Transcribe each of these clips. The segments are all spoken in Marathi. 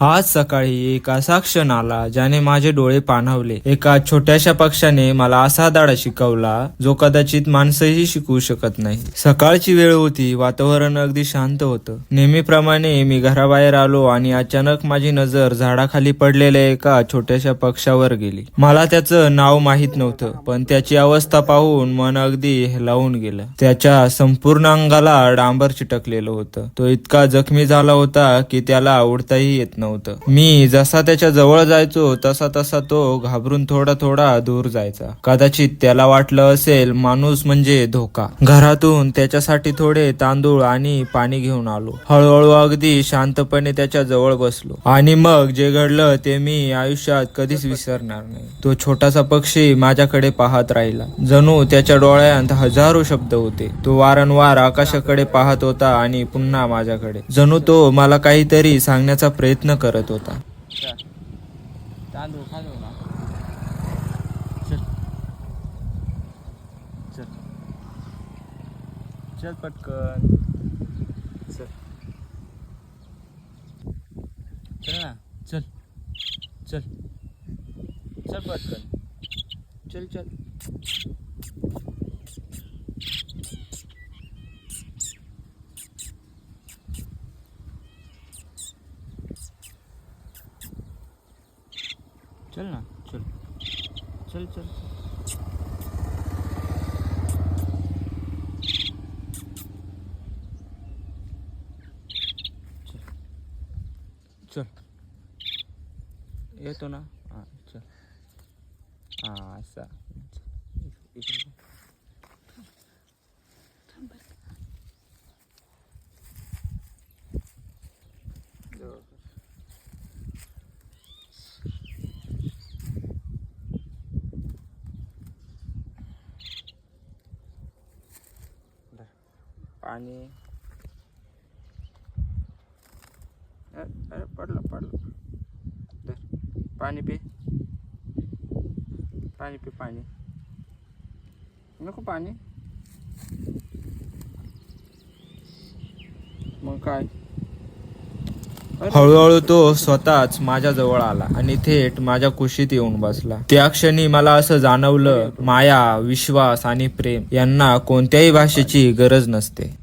आज सकाळी एक असा क्षण आला ज्याने माझे डोळे पाणावले. एका छोट्याशा पक्षाने मला असा धडा शिकवला जो कदाचित माणसंही शिकवू शकत नाही. सकाळची वेळ होती, वातावरण अगदी शांत होतं. नेहमीप्रमाणे मी घराबाहेर आलो आणि अचानक माझी नजर झाडाखाली पडलेल्या एका छोट्याशा पक्षावर गेली. मला त्याचं नाव माहीत नव्हतं, पण त्याची अवस्था पाहून मन अगदी हेलावून गेलं. त्याच्या संपूर्ण अंगाला डांबर चिटकलेलं होतं. तो इतका जखमी झाला होता की त्याला उडताही येत नव्हतं. मी जसा त्याच्या जवळ जायचो तसा तसा तो घाबरून थोडा थोडा दूर जायचा. कदाचित त्याला वाटलं असेल माणूस म्हणजे धोका. घरातून त्याच्यासाठी थोडे तांदूळ आणि पाणी घेऊन आलो. हळूहळू अगदी शांतपणे त्याच्या जवळ बसलो आणि मग जे घडलं ते मी आयुष्यात कधीच विसरणार नाही. तो छोटासा पक्षी माझ्याकडे पाहत राहिला, जणू त्याच्या डोळ्यात हजारो शब्द होते. तो वारंवार आकाशाकडे पाहत होता आणि पुन्हा माझ्याकडे, जणू तो मला काहीतरी सांगण्याचा प्रयत्न करत होता. तांदूळ खालो ना. चल चल चल पटकन चल चल ना. चल चल चल पटकन. चल चल चल ना. चल चल चल चल येतो ना. हां चल. हां असा इकडे. पाणी. अरे पडलं पडलं. धर पाणी पे. पाणी पे. पाणी नको. पाणी मग काय. हळूहळू तो स्वतःच माझ्या जवळ आला आणि थेट माझ्या कुशीत येऊन बसला. त्या क्षणी मला असं जाणवलं, माया, विश्वास आणि प्रेम यांना कोणत्याही भाषेची गरज नसते.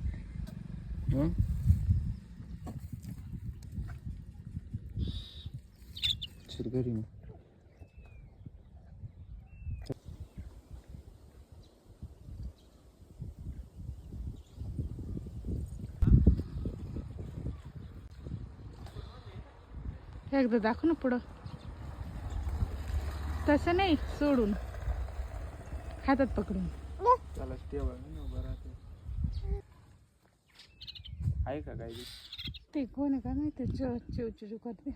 घरी एकदा दाखव ना पुढं. तसं नाही, सोडून हातात पकडून. त्याला टेबल उभं राहते. आहे का काही ते कोण आहे का माहिती, चिव चिव चिव करते.